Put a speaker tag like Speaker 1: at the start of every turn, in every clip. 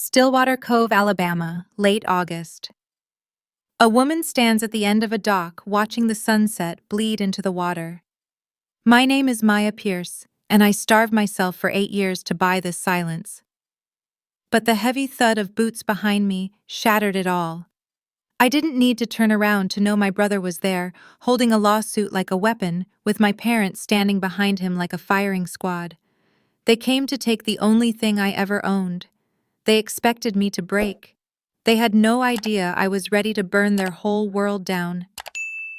Speaker 1: Stillwater Cove, Alabama, late August. A woman stands at the end of a dock watching the sunset bleed into the water. My name is Maya Pierce, and I starved myself for 8 years to buy this silence. But the heavy thud of boots behind me shattered it all. I didn't need to turn around to know my brother was there, holding a lawsuit like a weapon, with my parents standing behind him like a firing squad. They came to take the only thing I ever owned. They expected me to break. They had no idea I was ready to burn their whole world down.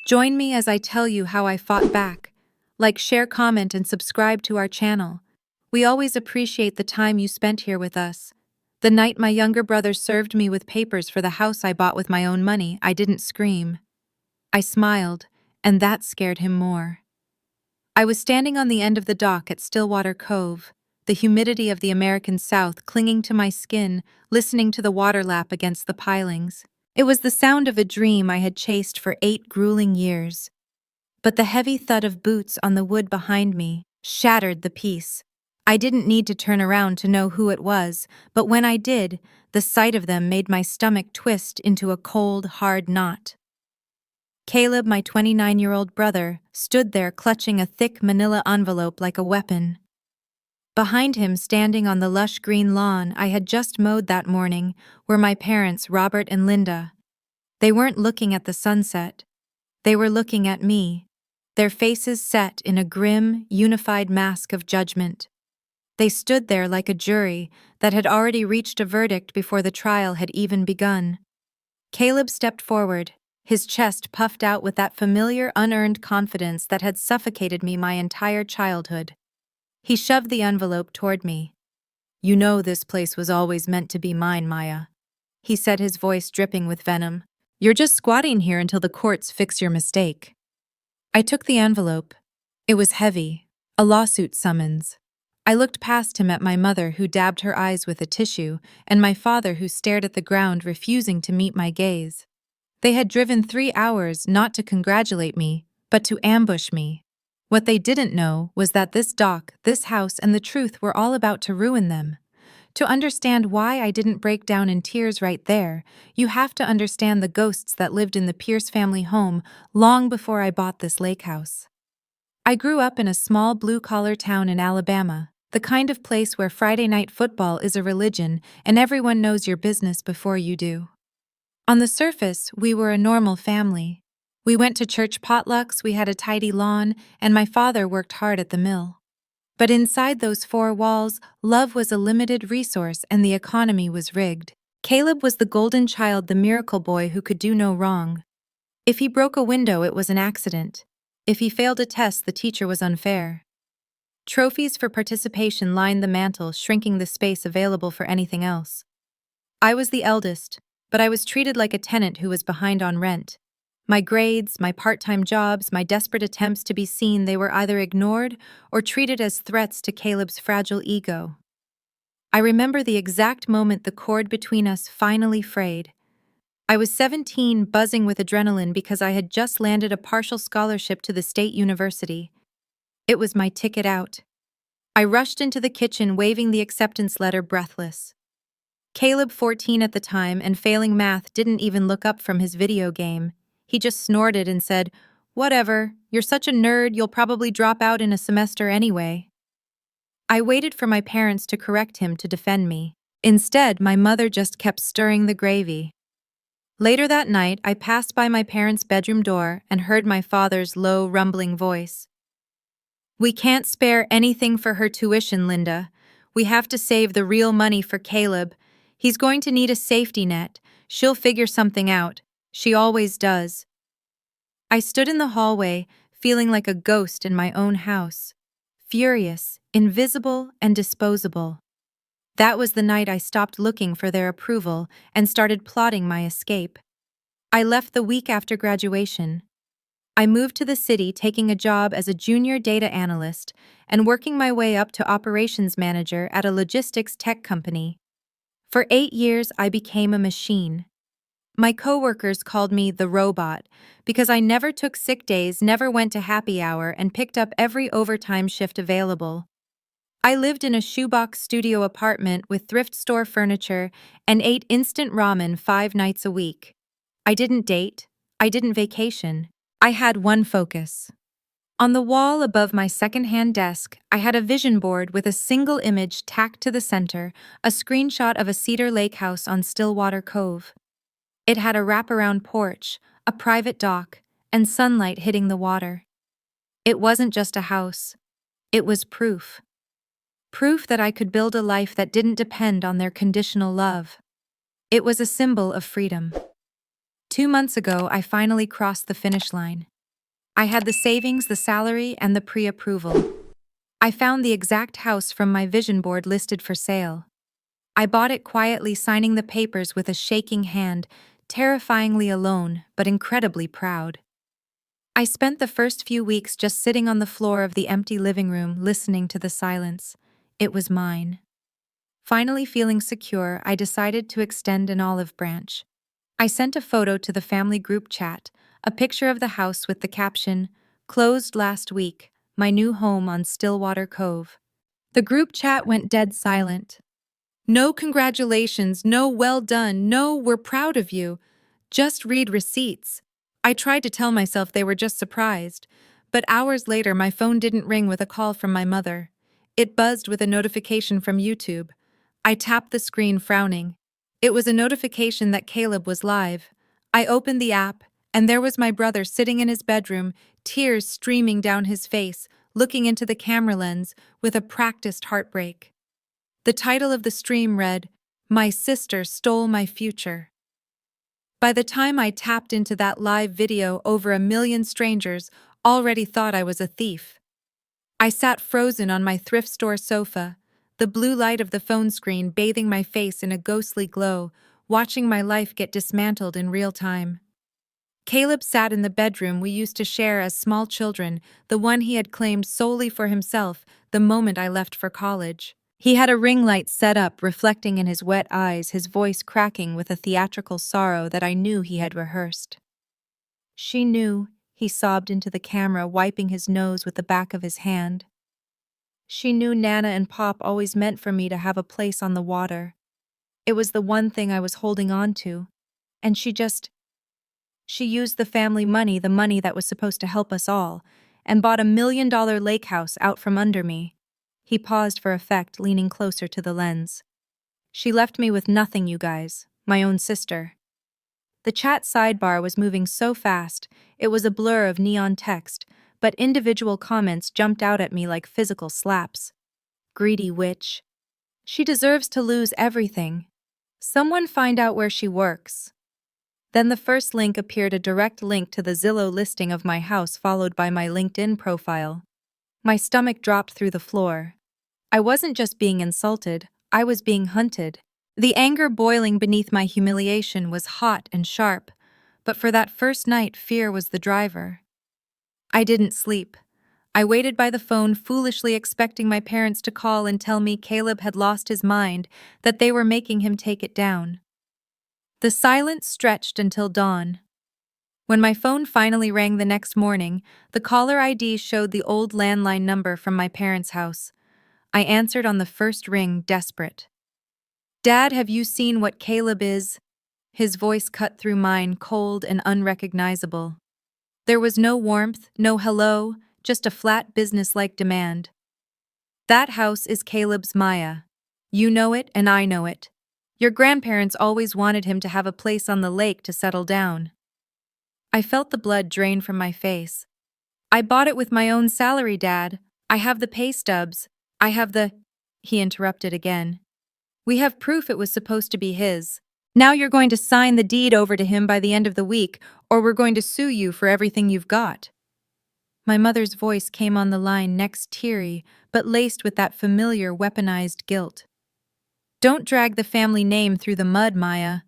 Speaker 1: Join me as I tell you how I fought back. Like, share, comment, and subscribe to our channel. We always appreciate the time you spent here with us. The night my younger brother served me with papers for the house I bought with my own money, I didn't scream. I smiled, and that scared him more. I was standing on the end of the dock at Stillwater Cove, the humidity of the American South clinging to my skin, listening to the water lap against the pilings. It was the sound of a dream I had chased for 8 grueling years. But the heavy thud of boots on the wood behind me shattered the peace. I didn't need to turn around to know who it was, but when I did, the sight of them made my stomach twist into a cold, hard knot. Caleb, my 29-year-old brother, stood there clutching a thick manila envelope like a weapon. Behind him, standing on the lush green lawn I had just mowed that morning, were my parents, Robert and Linda. They weren't looking at the sunset. They were looking at me, their faces set in a grim, unified mask of judgment. They stood there like a jury that had already reached a verdict before the trial had even begun. Caleb stepped forward, his chest puffed out with that familiar, unearned confidence that had suffocated me my entire childhood. He shoved the envelope toward me. "You know this place was always meant to be mine, Maya," he said, his voice dripping with venom. "You're just squatting here until the courts fix your mistake." I took the envelope. It was heavy, a lawsuit summons. I looked past him at my mother, who dabbed her eyes with a tissue, and my father, who stared at the ground, refusing to meet my gaze. They had driven 3 hours not to congratulate me, but to ambush me. What they didn't know was that this dock, this house, and the truth were all about to ruin them. To understand why I didn't break down in tears right there, you have to understand the ghosts that lived in the Pierce family home long before I bought this lakehouse. I grew up in a small blue-collar town in Alabama, the kind of place where Friday night football is a religion and everyone knows your business before you do. On the surface, we were a normal family. We went to church potlucks, we had a tidy lawn, and my father worked hard at the mill. But inside those 4 walls, love was a limited resource and the economy was rigged. Caleb was the golden child, the miracle boy who could do no wrong. If he broke a window, it was an accident. If he failed a test, the teacher was unfair. Trophies for participation lined the mantel, shrinking the space available for anything else. I was the eldest, but I was treated like a tenant who was behind on rent. My grades, my part-time jobs, my desperate attempts to be seen, they were either ignored or treated as threats to Caleb's fragile ego. I remember the exact moment the cord between us finally frayed. I was 17, buzzing with adrenaline because I had just landed a partial scholarship to the state university. It was my ticket out. I rushed into the kitchen, waving the acceptance letter, breathless. Caleb, 14 at the time and failing math, didn't even look up from his video game. He just snorted and said, "Whatever, you're such a nerd, you'll probably drop out in a semester anyway." I waited for my parents to correct him, to defend me. Instead, my mother just kept stirring the gravy. Later that night, I passed by my parents' bedroom door and heard my father's low, rumbling voice. "We can't spare anything for her tuition, Linda. We have to save the real money for Caleb. He's going to need a safety net. She'll figure something out. She always does." I stood in the hallway, feeling like a ghost in my own house. Furious, invisible, and disposable. That was the night I stopped looking for their approval and started plotting my escape. I left the week after graduation. I moved to the city, taking a job as a junior data analyst and working my way up to operations manager at a logistics tech company. For 8 years, I became a machine. My coworkers called me the robot because I never took sick days, never went to happy hour, and picked up every overtime shift available. I lived in a shoebox studio apartment with thrift store furniture and ate instant ramen 5 nights a week. I didn't date. I didn't vacation. I had one focus. On the wall above my secondhand desk, I had a vision board with a single image tacked to the center, a screenshot of a cedar lakehouse on Stillwater Cove. It had a wraparound porch, a private dock, and sunlight hitting the water. It wasn't just a house. It was proof. Proof that I could build a life that didn't depend on their conditional love. It was a symbol of freedom. 2 months ago, I finally crossed the finish line. I had the savings, the salary, and the pre-approval. I found the exact house from my vision board listed for sale. I bought it quietly, signing the papers with a shaking hand, terrifyingly alone, but incredibly proud. I spent the first few weeks just sitting on the floor of the empty living room, listening to the silence. It was mine. Finally feeling secure, I decided to extend an olive branch. I sent a photo to the family group chat, a picture of the house with the caption, "Closed last week, my new home on Stillwater Cove." The group chat went dead silent. No congratulations, no well done, no we're proud of you. Just read receipts. I tried to tell myself they were just surprised, but hours later my phone didn't ring with a call from my mother. It buzzed with a notification from YouTube. I tapped the screen, frowning. It was a notification that Caleb was live. I opened the app, and there was my brother sitting in his bedroom, tears streaming down his face, looking into the camera lens with a practiced heartbreak. The title of the stream read, "My Sister Stole My Future." By the time I tapped into that live video, over 1 million strangers already thought I was a thief. I sat frozen on my thrift store sofa, the blue light of the phone screen bathing my face in a ghostly glow, watching my life get dismantled in real time. Caleb sat in the bedroom we used to share as small children, the one he had claimed solely for himself the moment I left for college. He had a ring light set up, reflecting in his wet eyes, his voice cracking with a theatrical sorrow that I knew he had rehearsed. "She knew," he sobbed into the camera, wiping his nose with the back of his hand. "She knew Nana and Pop always meant for me to have a place on the water. It was the one thing I was holding on to. And she used the family money, the money that was supposed to help us all, and bought $1 million lake house out from under me." He paused for effect, leaning closer to the lens. "She left me with nothing, you guys. My own sister." The chat sidebar was moving so fast, it was a blur of neon text, but individual comments jumped out at me like physical slaps. "Greedy witch. She deserves to lose everything. Someone find out where she works." Then the first link appeared, a direct link to the Zillow listing of my house, followed by my LinkedIn profile. My stomach dropped through the floor. I wasn't just being insulted, I was being hunted. The anger boiling beneath my humiliation was hot and sharp, but for that first night, fear was the driver. I didn't sleep. I waited by the phone, foolishly expecting my parents to call and tell me Caleb had lost his mind, that they were making him take it down. The silence stretched until dawn. When my phone finally rang the next morning, the caller ID showed the old landline number from my parents' house. I answered on the first ring, desperate. "Dad, have you seen what Caleb is?" His voice cut through mine, cold and unrecognizable. There was no warmth, no hello, just a flat business-like demand. "That house is Caleb's, Maya. You know it and I know it. Your grandparents always wanted him to have a place on the lake to settle down." I felt the blood drain from my face. "I bought it with my own salary, Dad. I have the pay stubs. I have the—" He interrupted again. "We have proof it was supposed to be his. Now you're going to sign the deed over to him by the end of the week, or we're going to sue you for everything you've got." My mother's voice came on the line, next teary, but laced with that familiar weaponized guilt. "Don't drag the family name through the mud, Maya.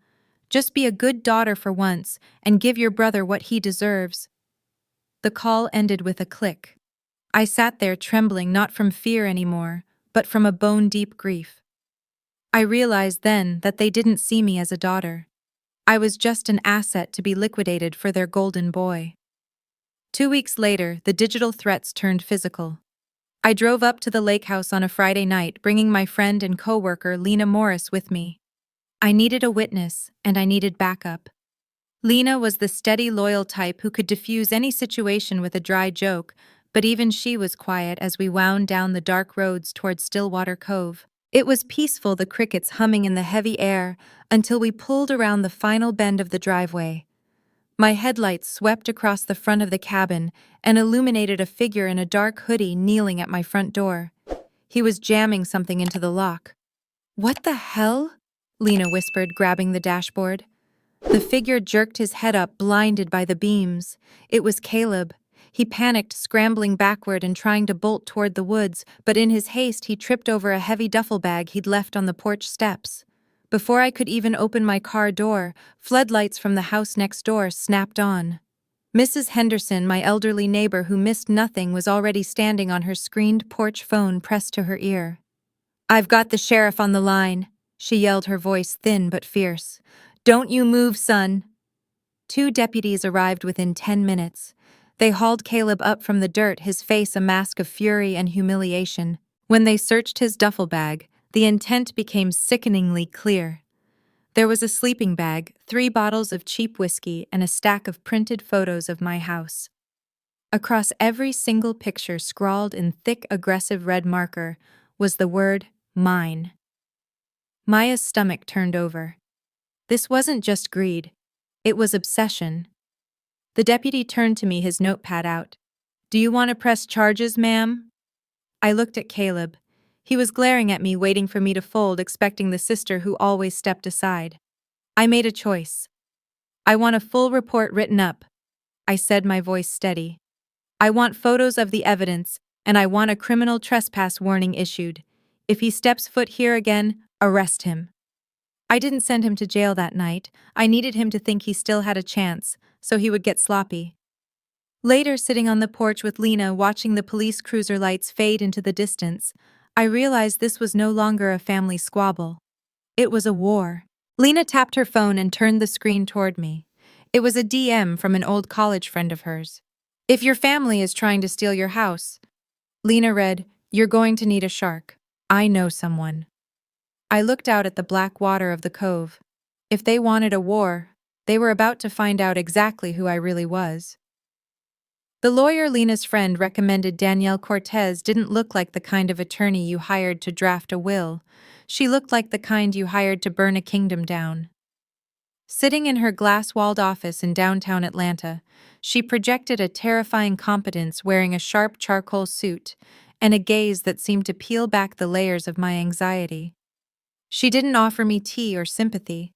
Speaker 1: Just be a good daughter for once and give your brother what he deserves." The call ended with a click. I sat there trembling, not from fear anymore, but from a bone-deep grief. I realized then that they didn't see me as a daughter. I was just an asset to be liquidated for their golden boy. 2 weeks later, the digital threats turned physical. I drove up to the lakehouse on a Friday night, bringing my friend and coworker Lena Morris with me. I needed a witness, and I needed backup. Lena was the steady, loyal type who could diffuse any situation with a dry joke, but even she was quiet as we wound down the dark roads toward Stillwater Cove. It was peaceful, the crickets humming in the heavy air, until we pulled around the final bend of the driveway. My headlights swept across the front of the cabin and illuminated a figure in a dark hoodie kneeling at my front door. He was jamming something into the lock. "What the hell?" Lena whispered, grabbing the dashboard. The figure jerked his head up, blinded by the beams. It was Caleb. He panicked, scrambling backward and trying to bolt toward the woods, but in his haste he tripped over a heavy duffel bag he'd left on the porch steps. Before I could even open my car door, floodlights from the house next door snapped on. Mrs. Henderson, my elderly neighbor who missed nothing, was already standing on her screened porch phone pressed to her ear. "I've got the sheriff on the line," she yelled, her voice thin but fierce. "Don't you move, son." 2 deputies arrived within 10 minutes. They hauled Caleb up from the dirt, his face a mask of fury and humiliation. When they searched his duffel bag, the intent became sickeningly clear. There was a sleeping bag, 3 bottles of cheap whiskey, and a stack of printed photos of my house. Across every single picture, scrawled in thick, aggressive red marker, was the word, "mine." Maya's stomach turned over. This wasn't just greed. It was obsession. The deputy turned to me, his notepad out. "Do you want to press charges, ma'am?" I looked at Caleb. He was glaring at me, waiting for me to fold, expecting the sister who always stepped aside. I made a choice. "I want a full report written up," I said, my voice steady. "I want photos of the evidence, and I want a criminal trespass warning issued. If he steps foot here again, arrest him." I didn't send him to jail that night. I needed him to think he still had a chance, so he would get sloppy. Later, sitting on the porch with Lena, watching the police cruiser lights fade into the distance, I realized this was no longer a family squabble. It was a war. Lena tapped her phone and turned the screen toward me. It was a DM from an old college friend of hers. "If your family is trying to steal your house," Lena read, "you're going to need a shark. I know someone." I looked out at the black water of the cove. If they wanted a war, they were about to find out exactly who I really was. The lawyer Lena's friend recommended, Danielle Cortez, didn't look like the kind of attorney you hired to draft a will. She looked like the kind you hired to burn a kingdom down. Sitting in her glass-walled office in downtown Atlanta, she projected a terrifying competence, wearing a sharp charcoal suit and a gaze that seemed to peel back the layers of my anxiety. She didn't offer me tea or sympathy.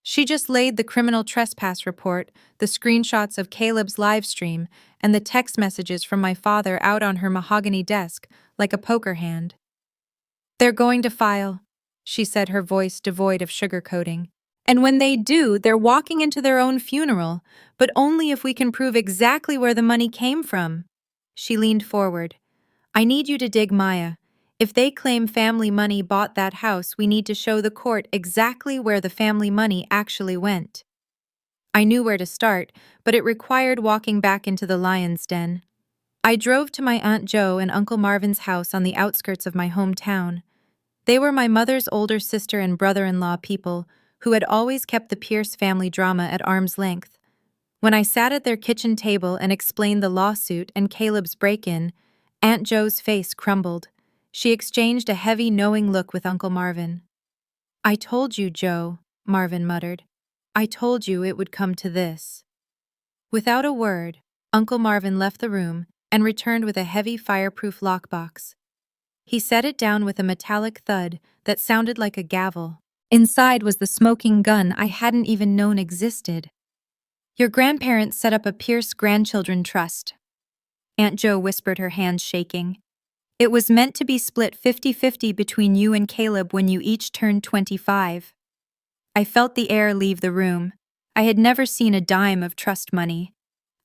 Speaker 1: She just laid the criminal trespass report, the screenshots of Caleb's live stream, and the text messages from my father out on her mahogany desk like a poker hand. "They're going to file," she said, her voice devoid of sugarcoating. "And when they do, they're walking into their own funeral, but only if we can prove exactly where the money came from." She leaned forward. "I need you to dig, Maya. If they claim family money bought that house, we need to show the court exactly where the family money actually went." I knew where to start, but it required walking back into the lion's den. I drove to my Aunt Jo and Uncle Marvin's house on the outskirts of my hometown. They were my mother's older sister and brother-in-law, people who had always kept the Pierce family drama at arm's length. When I sat at their kitchen table and explained the lawsuit and Caleb's break-in, Aunt Jo's face crumbled. She exchanged a heavy, knowing look with Uncle Marvin. "I told you, Joe," Marvin muttered. "I told you it would come to this." Without a word, Uncle Marvin left the room and returned with a heavy fireproof lockbox. He set it down with a metallic thud that sounded like a gavel. Inside was the smoking gun I hadn't even known existed. "Your grandparents set up a Pierce Grandchildren Trust," Aunt Jo whispered, her hands shaking. "It was meant to be split 50-50 between you and Caleb when you each turned 25. I felt the air leave the room. I had never seen a dime of trust money.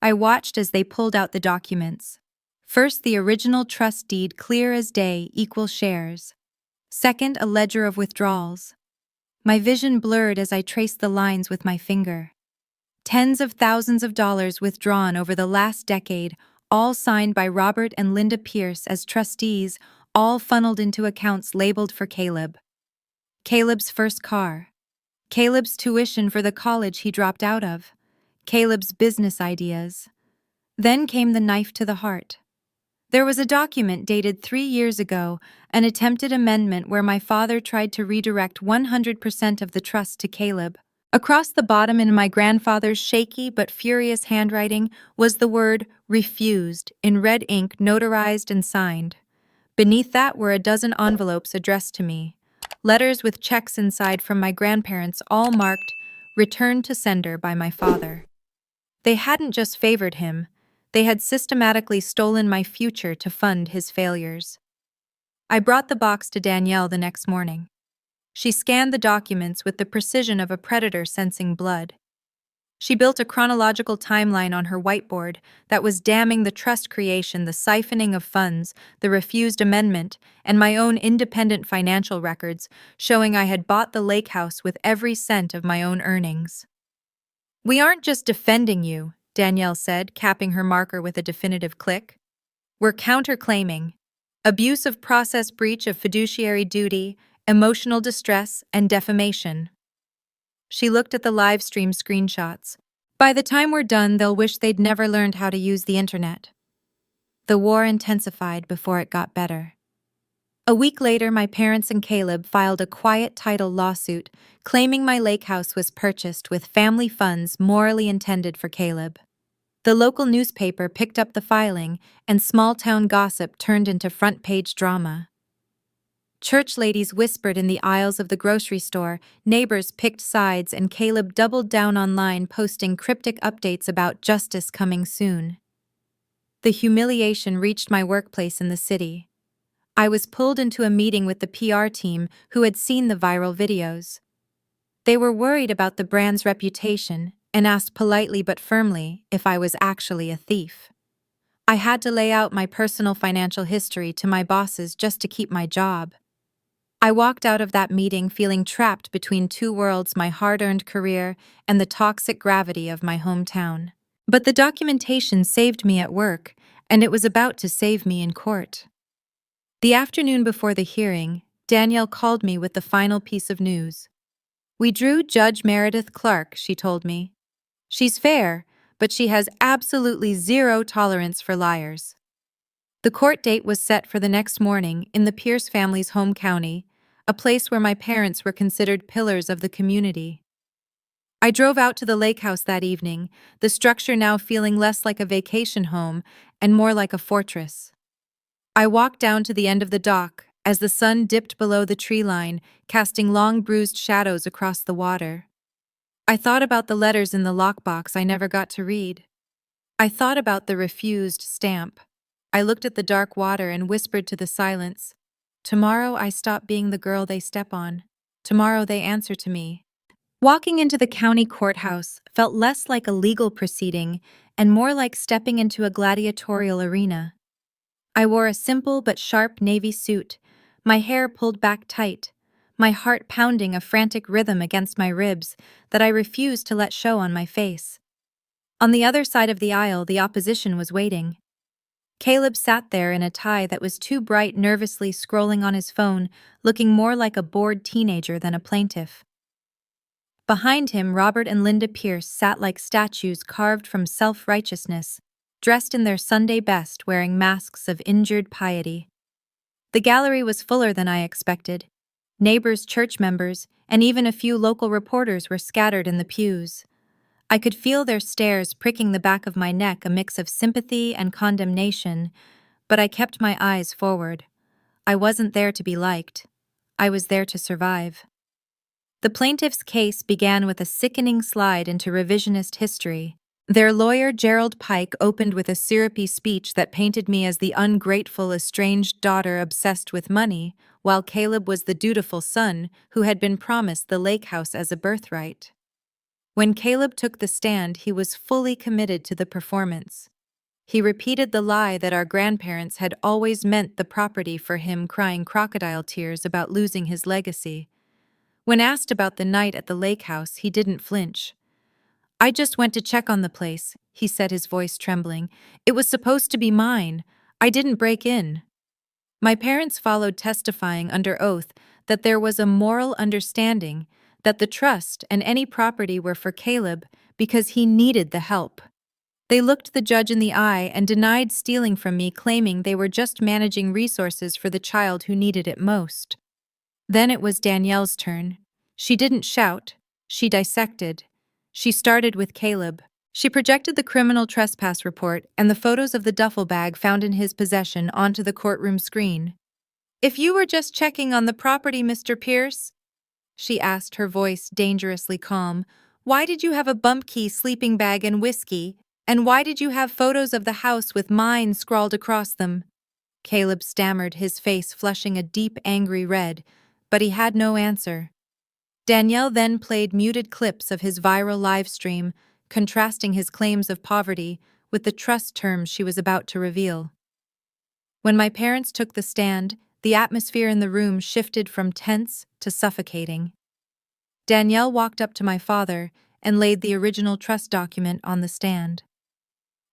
Speaker 1: I watched as they pulled out the documents. First, the original trust deed, clear as day, equal shares. Second, a ledger of withdrawals. My vision blurred as I traced the lines with my finger. Tens of thousands of dollars withdrawn over the last decade, all signed by Robert and Linda Pierce as trustees, all funneled into accounts labeled for Caleb. Caleb's first car. Caleb's tuition for the college he dropped out of. Caleb's business ideas. Then came the knife to the heart. There was a document dated 3 years ago, an attempted amendment where my father tried to redirect 100% of the trust to Caleb. Across the bottom in my grandfather's shaky but furious handwriting was the word refused in red ink, notarized and signed. Beneath that were a dozen envelopes addressed to me. Letters with checks inside from my grandparents, all marked returned to sender by my father. They hadn't just favored him, they had systematically stolen my future to fund his failures. I brought the box to Danielle the next morning. She scanned the documents with the precision of a predator sensing blood. She built a chronological timeline on her whiteboard that was damning the trust creation, the siphoning of funds, the refused amendment, and my own independent financial records, showing I had bought the lakehouse with every cent of my own earnings. "We aren't just defending you," Danielle said, capping her marker with a definitive click. "We're counterclaiming. Abuse of process, breach of fiduciary duty, emotional distress, and defamation." She looked at the live stream screenshots. "By the time we're done, they'll wish they'd never learned how to use the internet." The war intensified before it got better. A week later, my parents and Caleb filed a quiet title lawsuit claiming my lake house was purchased with family funds morally intended for Caleb. The local newspaper picked up the filing, and small-town gossip turned into front-page drama. Church ladies whispered in the aisles of the grocery store, neighbors picked sides, and Caleb doubled down online, posting cryptic updates about justice coming soon. The humiliation reached my workplace in the city. I was pulled into a meeting with the PR team who had seen the viral videos. They were worried about the brand's reputation and asked politely but firmly if I was actually a thief. I had to lay out my personal financial history to my bosses just to keep my job. I walked out of that meeting feeling trapped between two worlds, my hard-earned career and the toxic gravity of my hometown. But the documentation saved me at work, and it was about to save me in court. The afternoon before the hearing, Danielle called me with the final piece of news. "We drew Judge Meredith Clark," she told me. "She's fair, but she has absolutely zero tolerance for liars." The court date was set for the next morning in the Pierce family's home county, a place where my parents were considered pillars of the community. I drove out to the lake house that evening, the structure now feeling less like a vacation home and more like a fortress. I walked down to the end of the dock as the sun dipped below the tree line, casting long bruised shadows across the water. I thought about the letters in the lockbox I never got to read. I thought about the refused stamp. I looked at the dark water and whispered to the silence, "Tomorrow I stop being the girl they step on. Tomorrow they answer to me." Walking into the county courthouse felt less like a legal proceeding and more like stepping into a gladiatorial arena. I wore a simple but sharp navy suit, my hair pulled back tight, my heart pounding a frantic rhythm against my ribs that I refused to let show on my face. On the other side of the aisle, the opposition was waiting. Caleb sat there in a tie that was too bright, nervously scrolling on his phone, looking more like a bored teenager than a plaintiff. Behind him, Robert and Linda Pierce sat like statues carved from self-righteousness, dressed in their Sunday best, wearing masks of injured piety. The gallery was fuller than I expected. Neighbors, church members, and even a few local reporters were scattered in the pews. I could feel their stares pricking the back of my neck, a mix of sympathy and condemnation, but I kept my eyes forward. I wasn't there to be liked. I was there to survive. The plaintiff's case began with a sickening slide into revisionist history. Their lawyer, Gerald Pike, opened with a syrupy speech that painted me as the ungrateful, estranged daughter obsessed with money, while Caleb was the dutiful son who had been promised the lake house as a birthright. When Caleb took the stand, he was fully committed to the performance. He repeated the lie that our grandparents had always meant the property for him, crying crocodile tears about losing his legacy. When asked about the night at the lake house, he didn't flinch. "I just went to check on the place," he said, his voice trembling. "It was supposed to be mine. I didn't break in." My parents followed, testifying under oath that there was a moral understanding that the trust and any property were for Caleb because he needed the help. They looked the judge in the eye and denied stealing from me, claiming they were just managing resources for the child who needed it most. Then it was Danielle's turn. She didn't shout, she dissected. She started with Caleb. She projected the criminal trespass report and the photos of the duffel bag found in his possession onto the courtroom screen. "If you were just checking on the property, Mr. Pierce," she asked, her voice dangerously calm, "why did you have a bump key sleeping bag and whiskey? And why did you have photos of the house with mine scrawled across them?" Caleb stammered, his face flushing a deep, angry red, but he had no answer. Danielle then played muted clips of his viral live stream, contrasting his claims of poverty with the trust terms she was about to reveal. When my parents took the stand, the atmosphere in the room shifted from tense to suffocating. Danielle walked up to my father and laid the original trust document on the stand.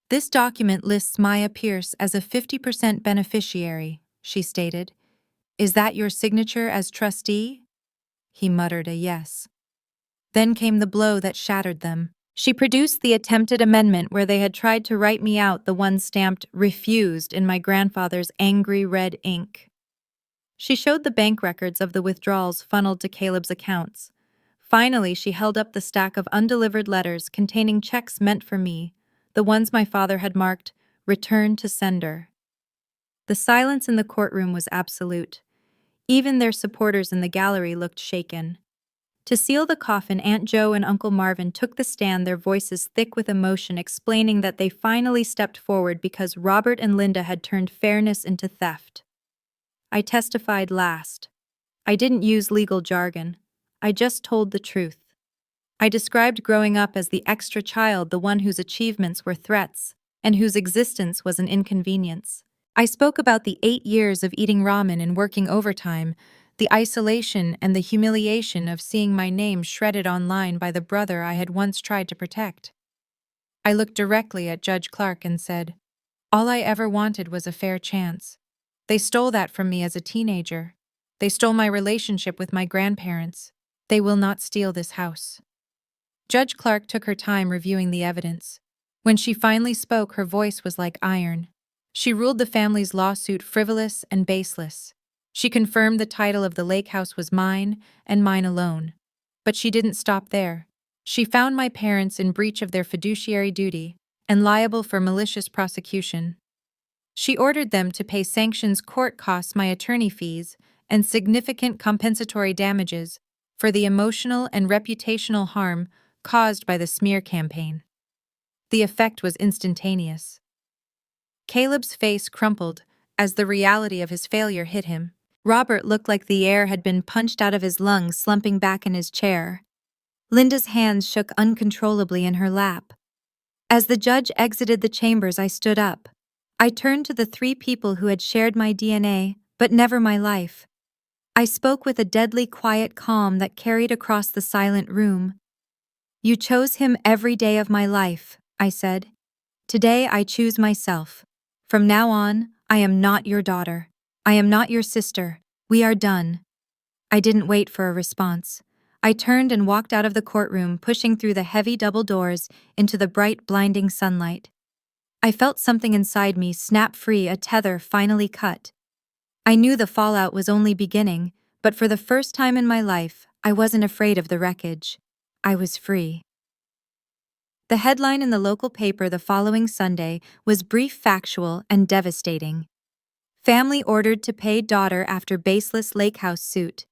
Speaker 1: "This document lists Maya Pierce as a 50% beneficiary," she stated. "Is that your signature as trustee?" He muttered a yes. Then came the blow that shattered them. She produced the attempted amendment where they had tried to write me out, the one stamped "refused" in my grandfather's angry red ink. She showed the bank records of the withdrawals funneled to Caleb's accounts. Finally, she held up the stack of undelivered letters containing checks meant for me, the ones my father had marked "Return to Sender." The silence in the courtroom was absolute. Even their supporters in the gallery looked shaken. To seal the coffin, Aunt Jo and Uncle Marvin took the stand, their voices thick with emotion, explaining that they finally stepped forward because Robert and Linda had turned fairness into theft. I testified last. I didn't use legal jargon. I just told the truth. I described growing up as the extra child, the one whose achievements were threats, and whose existence was an inconvenience. I spoke about the 8 years of eating ramen and working overtime, the isolation and the humiliation of seeing my name shredded online by the brother I had once tried to protect. I looked directly at Judge Clark and said, "All I ever wanted was a fair chance. They stole that from me as a teenager. They stole my relationship with my grandparents. They will not steal this house." Judge Clark took her time reviewing the evidence. When she finally spoke, her voice was like iron. She ruled the family's lawsuit frivolous and baseless. She confirmed the title of the lakehouse was mine and mine alone. But she didn't stop there. She found my parents in breach of their fiduciary duty and liable for malicious prosecution. She ordered them to pay sanctions, court costs, my attorney fees, and significant compensatory damages for the emotional and reputational harm caused by the smear campaign. The effect was instantaneous. Caleb's face crumpled as the reality of his failure hit him. Robert looked like the air had been punched out of his lungs, slumping back in his chair. Linda's hands shook uncontrollably in her lap. As the judge exited the chambers, I stood up. I turned to the 3 people who had shared my DNA, but never my life. I spoke with a deadly quiet calm that carried across the silent room. "You chose him every day of my life," I said. "Today I choose myself. From now on, I am not your daughter. I am not your sister. We are done." I didn't wait for a response. I turned and walked out of the courtroom, pushing through the heavy double doors into the bright, blinding sunlight. I felt something inside me snap free, a tether finally cut. I knew the fallout was only beginning, but for the first time in my life, I wasn't afraid of the wreckage. I was free. The headline in the local paper the following Sunday was brief, factual, and devastating. "Family ordered to pay daughter after baseless lakehouse suit."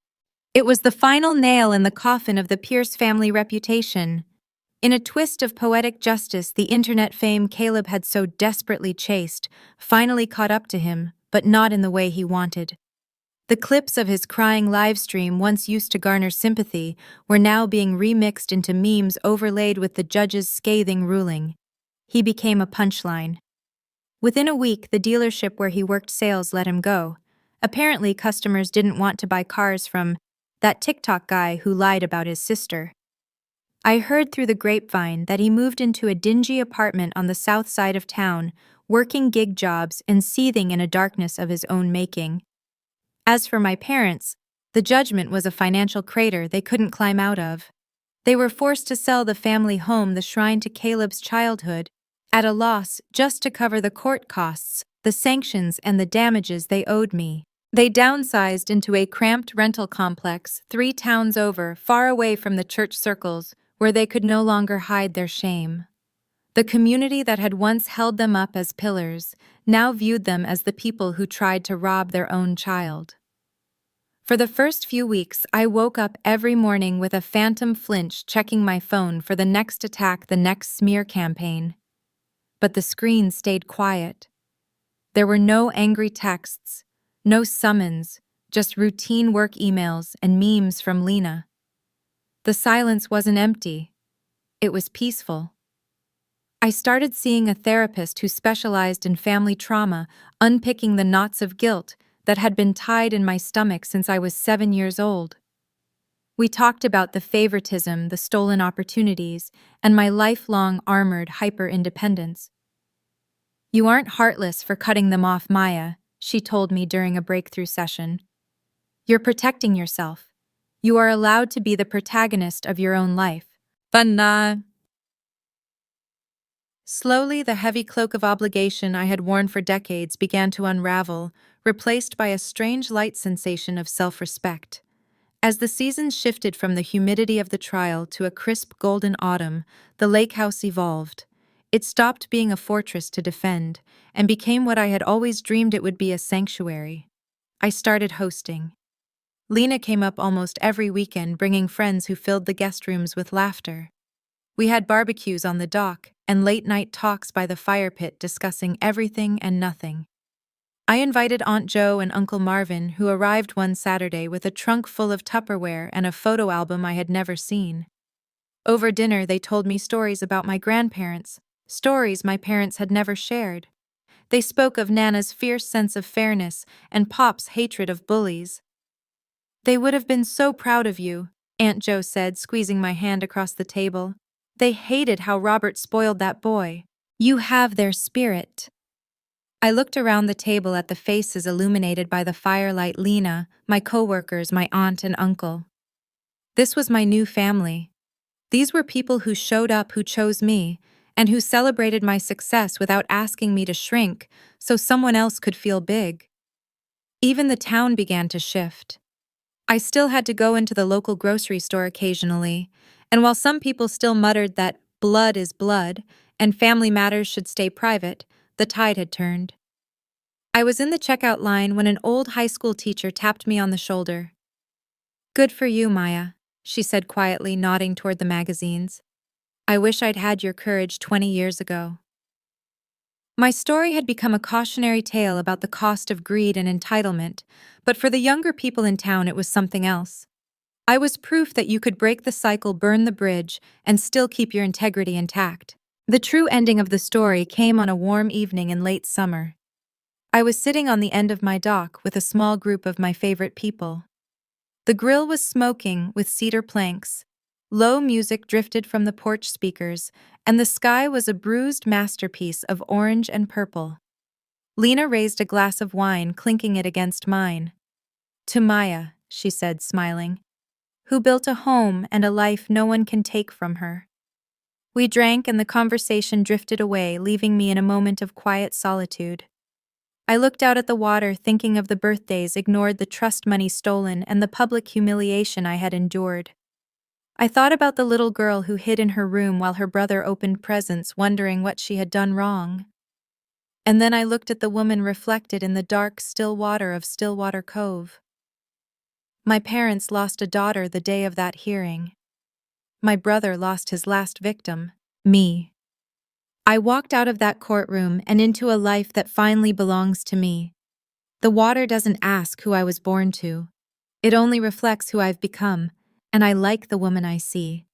Speaker 1: It was the final nail in the coffin of the Pierce family reputation. In a twist of poetic justice, the internet fame Caleb had so desperately chased finally caught up to him, but not in the way he wanted. The clips of his crying livestream, once used to garner sympathy, were now being remixed into memes overlaid with the judge's scathing ruling. He became a punchline. Within a week, the dealership where he worked sales let him go. Apparently, customers didn't want to buy cars from that TikTok guy who lied about his sister. I heard through the grapevine that he moved into a dingy apartment on the south side of town, working gig jobs and seething in a darkness of his own making. As for my parents, the judgment was a financial crater they couldn't climb out of. They were forced to sell the family home, the shrine to Caleb's childhood, at a loss just to cover the court costs, the sanctions, and the damages they owed me. They downsized into a cramped rental complex 3 towns over, far away from the church circles, where they could no longer hide their shame. The community that had once held them up as pillars now viewed them as the people who tried to rob their own child. For the first few weeks, I woke up every morning with a phantom flinch, checking my phone for the next attack, the next smear campaign. But the screen stayed quiet. There were no angry texts, no summons, just routine work emails and memes from Lena. The silence wasn't empty. It was peaceful. I started seeing a therapist who specialized in family trauma, unpicking the knots of guilt that had been tied in my stomach since I was 7 years old. We talked about the favoritism, the stolen opportunities, and my lifelong armored hyper-independence. "You aren't heartless for cutting them off, Maya," she told me during a breakthrough session. "You're protecting yourself. You are allowed to be the protagonist of your own life." Banna. Slowly, the heavy cloak of obligation I had worn for decades began to unravel, replaced by a strange light sensation of self-respect. As the seasons shifted from the humidity of the trial to a crisp golden autumn, the lakehouse evolved. It stopped being a fortress to defend and became what I had always dreamed it would be, a sanctuary. I started hosting. Lena came up almost every weekend, bringing friends who filled the guest rooms with laughter. We had barbecues on the dock and late-night talks by the fire pit discussing everything and nothing. I invited Aunt Jo and Uncle Marvin, who arrived one Saturday with a trunk full of Tupperware and a photo album I had never seen. Over dinner, they told me stories about my grandparents, stories my parents had never shared. They spoke of Nana's fierce sense of fairness and Pop's hatred of bullies. "They would have been so proud of you," Aunt Jo said, squeezing my hand across the table. "They hated how Robert spoiled that boy. You have their spirit." I looked around the table at the faces illuminated by the firelight: Lena, my coworkers, my aunt and uncle. This was my new family. These were people who showed up, who chose me, and who celebrated my success without asking me to shrink so someone else could feel big. Even the town began to shift. I still had to go into the local grocery store occasionally, and while some people still muttered that blood is blood and family matters should stay private, the tide had turned. I was in the checkout line when an old high school teacher tapped me on the shoulder. "Good for you, Maya," she said quietly, nodding toward the magazines. "I wish I'd had your courage 20 years ago." My story had become a cautionary tale about the cost of greed and entitlement, but for the younger people in town it was something else. I was proof that you could break the cycle, burn the bridge, and still keep your integrity intact. The true ending of the story came on a warm evening in late summer. I was sitting on the end of my dock with a small group of my favorite people. The grill was smoking with cedar planks. Low music drifted from the porch speakers, and the sky was a bruised masterpiece of orange and purple. Lena raised a glass of wine, clinking it against mine. "To Maya," she said, smiling, "who built a home and a life no one can take from her." We drank and the conversation drifted away, leaving me in a moment of quiet solitude. I looked out at the water, thinking of the birthdays ignored, the trust money stolen, and the public humiliation I had endured. I thought about the little girl who hid in her room while her brother opened presents, wondering what she had done wrong. And then I looked at the woman reflected in the dark, still water of Stillwater Cove. My parents lost a daughter the day of that hearing. My brother lost his last victim, me. I walked out of that courtroom and into a life that finally belongs to me. The water doesn't ask who I was born to. It only reflects who I've become, and I like the woman I see.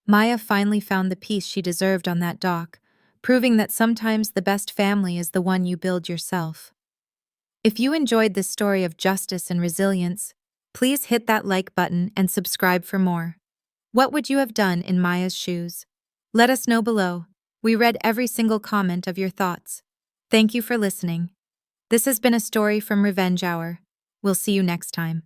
Speaker 1: Maya finally found the peace she deserved on that dock, proving that sometimes the best family is the one you build yourself. If you enjoyed this story of justice and resilience, please hit that like button and subscribe for more. What would you have done in Maya's shoes? Let us know below. We read every single comment of your thoughts. Thank you for listening. This has been a story from Revenge Hour. We'll see you next time.